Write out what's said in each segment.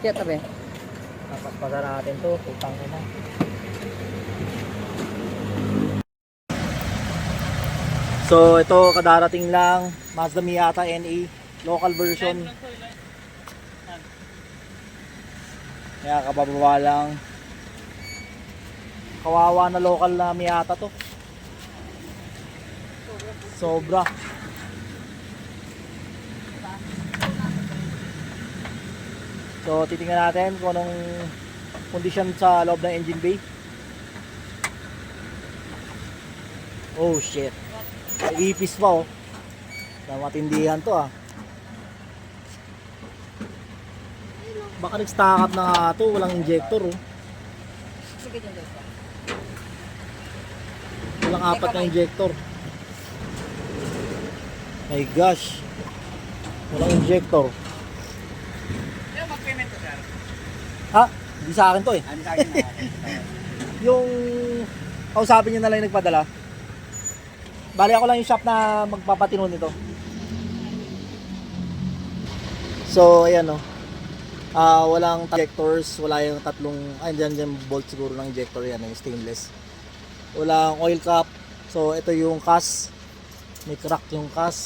Kaya tabi. Tapos pasa natin to, putang ina. So ito kadarating lang, Mazda Miata NE, local version. Kaya kabababa lang. Kawawa na local na Miata to. Sobra. So titingnan natin kung anong kondisyon sa loob ng engine bay. Oh shit. May ipis pa oh. Na matindihan to ah. Baka nag-stack up na nga to, walang injector oh. Sige dyan dyan. Walang apat na injector. My gosh. Walang injector. Kaya mag-payment to, sir? Ha? Hindi sa akin to eh. Ano sa akin na? Yung kausapin nyo na lang yung nagpadala. Bali ako lang yung shop na magpapatino nito. So ayan oh. Walang injectors, wala yung tatlong, dyan bolt siguro ng injector yan, yung stainless. Walang oil cap. So ito yung cas. May crack yung cas.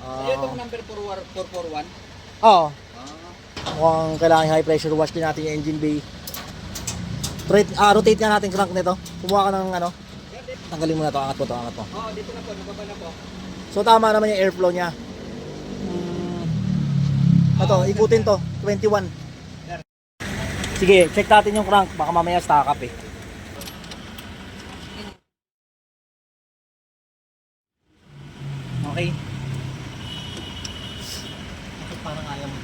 Itong number 441? Oo. Mukhang kailangan high pressure wash din natin yung engine bay. Rotate nga natin crank nito. Kumuha ka ng ano. Tanggalin mo na to, angat mo to, angat mo. Oo, dito na po, nababa na po. So tama naman yung airflow niya. Ito, ikutin to, 21. Sige, check natin yung crank, baka mamaya stack up eh. Okay. Bakit parang ayaw mo?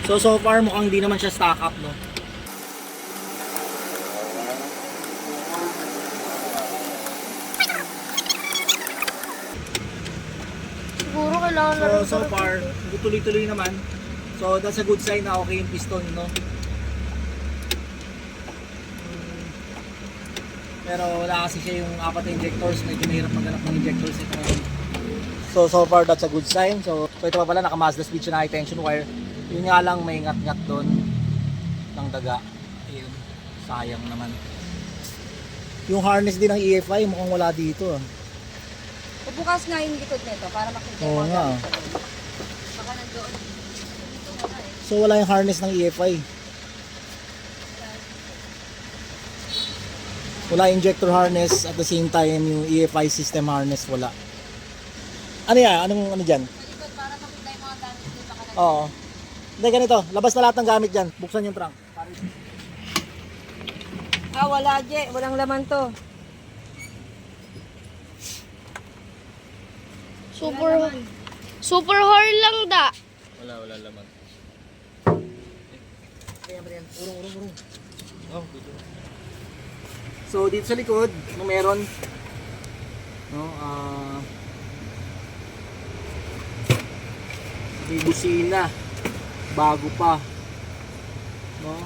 So far mukhang hindi naman siya stack up no. Siguro kailangan na rin So far, tuloy-tuloy naman. So that's a good sign na okay yung piston no. Pero wala kasi siya yung apat na injectors, medyo mahirap maghanap ng injectors ito. So far that's a good sign. So ito pa pala naka Mazda speed siya na high tension wire. Yun nga lang may ngat-ngat doon ng daga. Ayun, sayang naman. Yung harness din ng EFI mukhang wala dito. Bukas nga yung likod nito para makita Oo yung mga nga. gamit sa loob. Baka nandoon. Dito wala eh. So wala yung harness ng EFI. Wala injector harness at the same time yung EFI system harness wala. Ano yan? Anong ano dyan? Sa likod para makita yung mga gamit dito. Baka nandoon. Oo. Hindi ganito, labas na lahat ng gamit dyan. Buksan yung trunk. Wala Je. Walang laman to. Super hard lang da. Wala laman. Urong. Oh, dito. So dito sa likod, no meron no may busina bago pa no.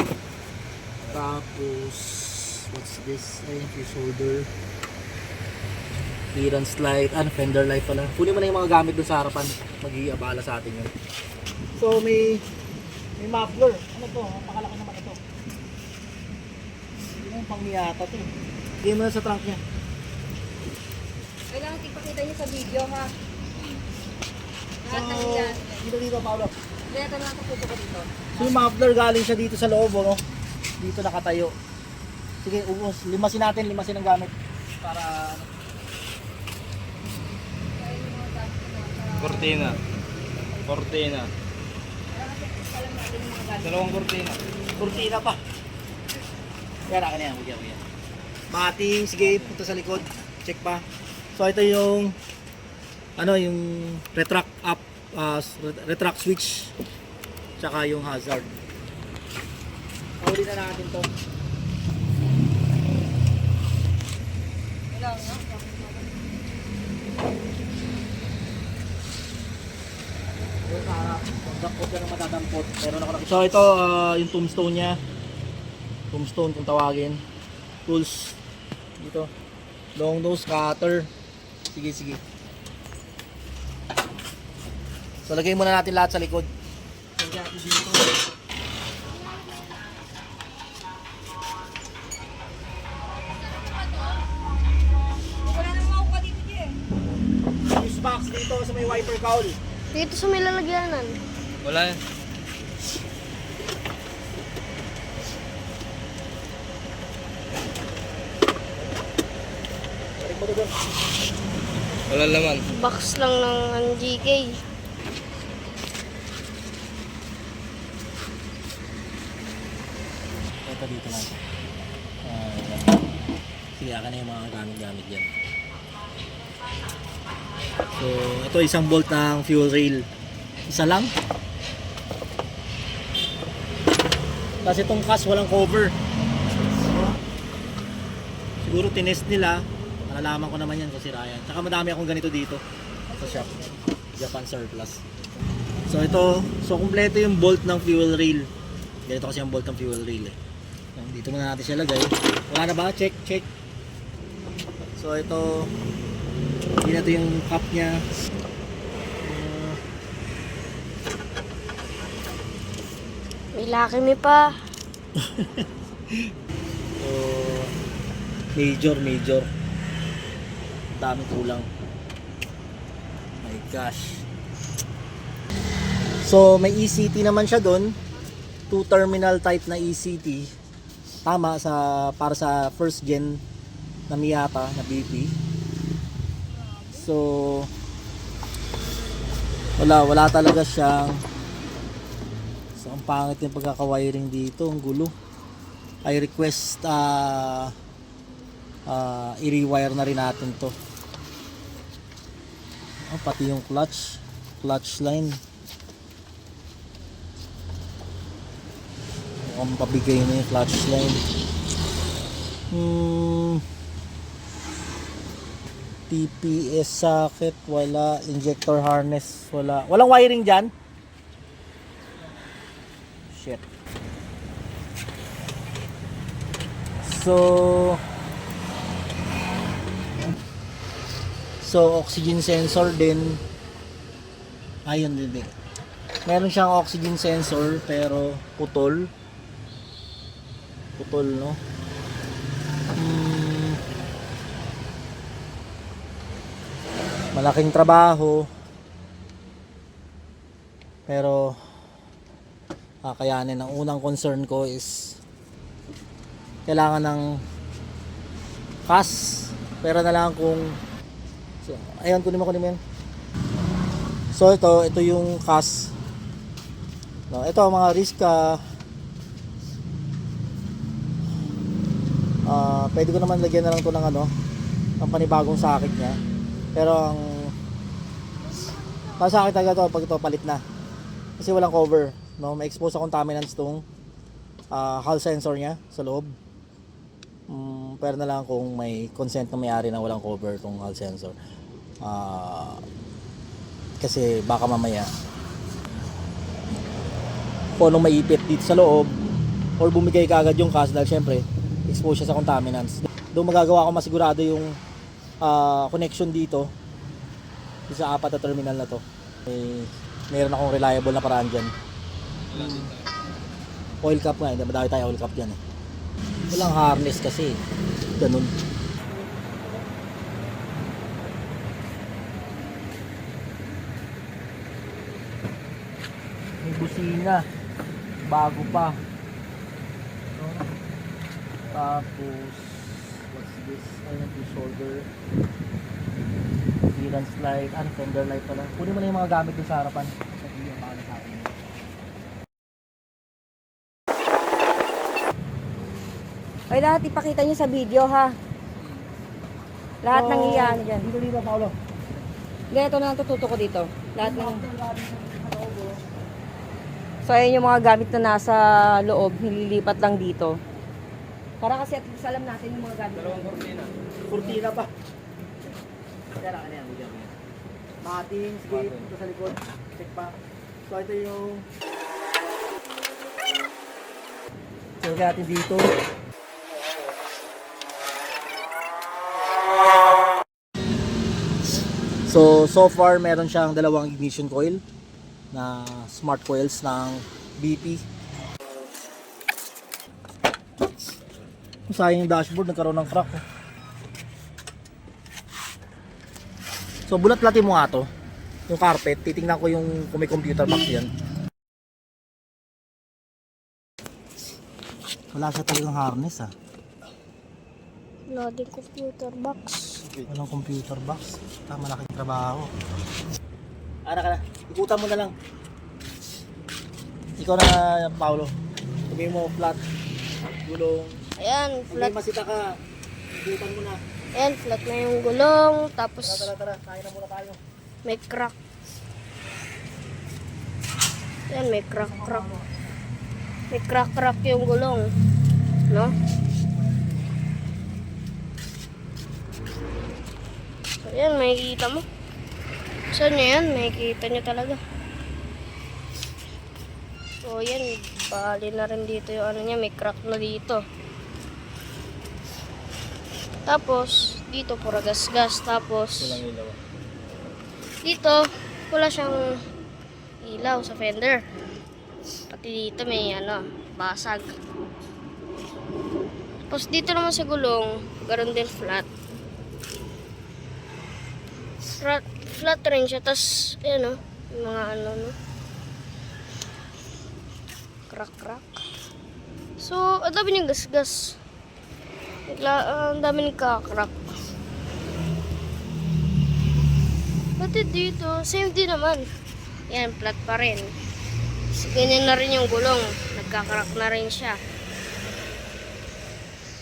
Tapos what's this? Ay, fuse holder. Clearance light, fender light pala. Kunin mo na yung mga gamit doon sa harapan. Mag-iabala sa atin yun. So may muffler. Ano to? Napakalaki naman ito. Hindi mo pang Miata to. Hindi mo na sa trunk niya. Kailangan ipakita niyo sa video ha. Lahat ng So, ilan. dito Paolo. Dito lang ako puto ko dito. So yung muffler galing siya dito sa loob, no? Dito nakatayo. Sige, ubos. Limasin ang gamit. Para ano. Cortina. Dalawang cortina. Kurtina pa. Yan, akin yan. Huwag yan. Bati, sige, punta sa likod. Check pa. So ito yung yung retract up, retract switch. Tsaka yung hazard. Huli na natin to. Wala nga. Yung sa harap. Huwag ka nang matadampot. Meron ako nakita. So ito, yung tombstone niya. Tombstone kung tawagin. Tools. Dito. Long nose cutter. Sige, sige. So lagay muna natin lahat sa likod. Lagyan natin dito. Wala nang makuha dito, Jay. Fuse box dito sa may wiper cowl. Dito sa may lalagyanan. Wala. Balik mo doon. Wala naman. Box lang ng GK. Ito dito lang. Sige, akin na yung mga gamit-gamit dyan. So, ito isang bolt ng fuel rail. Isa lang. Kasi itong cast walang cover. Siguro tinest nila. Malalaman ko naman yan kung sira yan. Tsaka madami akong ganito dito sa shop. Japan surplus. So ito, so kumpleto yung bolt ng fuel rail. Ganito kasi yung bolt ng fuel rail eh. So, dito muna natin siya lagay. Wala na ba? Check, check. So ito, hindi na ito yung cup niya. May Lakimi pa. So, major. Dami kulang. My gosh. So, may ECT naman siya doon. 2 terminal type na ECT. Tama para sa first gen na Miyata na BP. So, wala talaga siyang. So, ang pangit yung pagkaka-wiring dito, ang gulo. I request i-rewire na rin natin to. Pati yung clutch line. Mukhang pabigay na yung clutch line. TPS socket, wala. Injector harness, wala. Walang wiring dyan? Shit. So oxygen sensor din. Ayun din. Meron siyang oxygen sensor pero putol, no? Malaking trabaho. Pero kakayanin. Ang unang concern ko is kailangan ng CAS. Pero na lang kung so, ayun, kunin mo yan. So ito yung CAS. No, ito mga Riska. Pwede ko naman lagyan na lang to ng ng panibagong socket niya. Pero ang socket talaga to pag ito palit na. Kasi walang cover, no? May expose akong contaminants tong hull sensor niya sa loob. Pero na lang kung may consent ng may-ari na walang cover tong hull sensor. Kasi baka mamaya kung anong maipit dito sa loob or bumigay ka agad yung CAS dahil syempre expose siya sa contaminants. Doon magagawa ko masigurado yung connection dito sa 4 na terminal na to. Meron akong reliable na paraan dyan. Oil cap nga, madami tayo oil cap dyan eh. Walang harness kasi ganun. May busina bago pa. Tapos what's this? Ayun yung shoulder clearance light, fender light pala. Kunin mo na yung mga gamit doon sa harapan. Hindi yung mga sa akin. Ay, lahat ipakita nyo sa video, ha? Lahat ng iyan dyan. Dito, Paolo. Ganito na lang tututo ko dito. Lahat ng... So, ayun yung mga gamit na nasa loob. Nililipat lang dito. Para kasi at least alam natin yung mga gamit. Dalawang kortina. Kurtina pa. Tara, ano yan? Mating, sige, ito sa likod. Check pa. So ito yung so natin dito. So far meron siyang dalawang ignition coil na smart coils ng BP. Sayang yung dashboard, nagkaroon ng crack. Oh. So bulat-latin mo nga to, yung carpet. Titingnan ko yung kung may computer box yan. Wala siya talagang harness ah. Wala din computer box. Walang computer box. Malaking trabaho. Ana ka na. Ikutan mo na lang. Ikaw na, Paolo. Tumingin mo flat. Gulong. Ayan, Pag flat. may masita ka, ikutan mo na. Ayan, flat na yung gulong. Tapos Tara. Kain na muna tayo. may crack. Ayan, may crack. May crack yung gulong. No? So, ayan, makikita mo. Saan nyo yan? Makikita nyo talaga. So, yan. Bali na rin dito yung ano niya. May crack na dito. Tapos, dito pura gas-gas. Tapos, dito, wala siyang ilaw sa fender. Pati dito may ano, basag. Tapos dito naman sa gulong, ganoon din flat. Flat rin siya. Tapos, ayan o, yung mga ano, no? Crack. So, ang dami niyang gas-gas. Ang dami niyang kakakrack. Pati dito, same din naman. Yan, flat pa rin. So, ganyan na rin yung gulong. Nagkakarak na rin siya.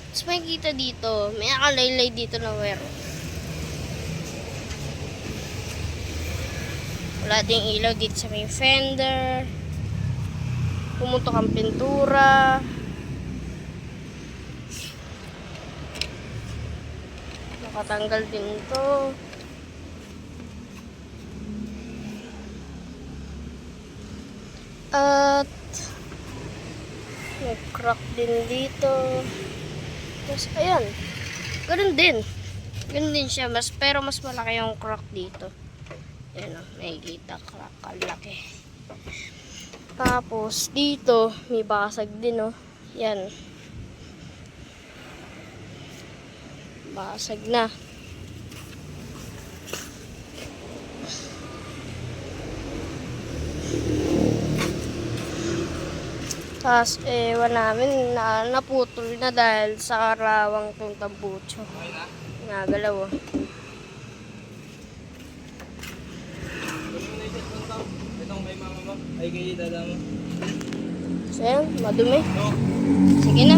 Tapos makikita dito, may nakalaylay dito na wire. Wala ding ilaw dito sa may fender. Pumutok ang pintura. Nakatanggal din ito. At may crack din dito. Tapos ayan. Ganun din. Ganun din siya. Pero mas malaki yung crack dito. Ayan o. Nakikita. Crack. Kalaki. Tapos dito may basag din o. Yan. Basag na. Tapos, ewan namin na naputol na dahil sa karawang tong tambucho. Nagalaw oh. Itong kay mama mo. Ay kay dada mo. So, yan, madumi. Sige na.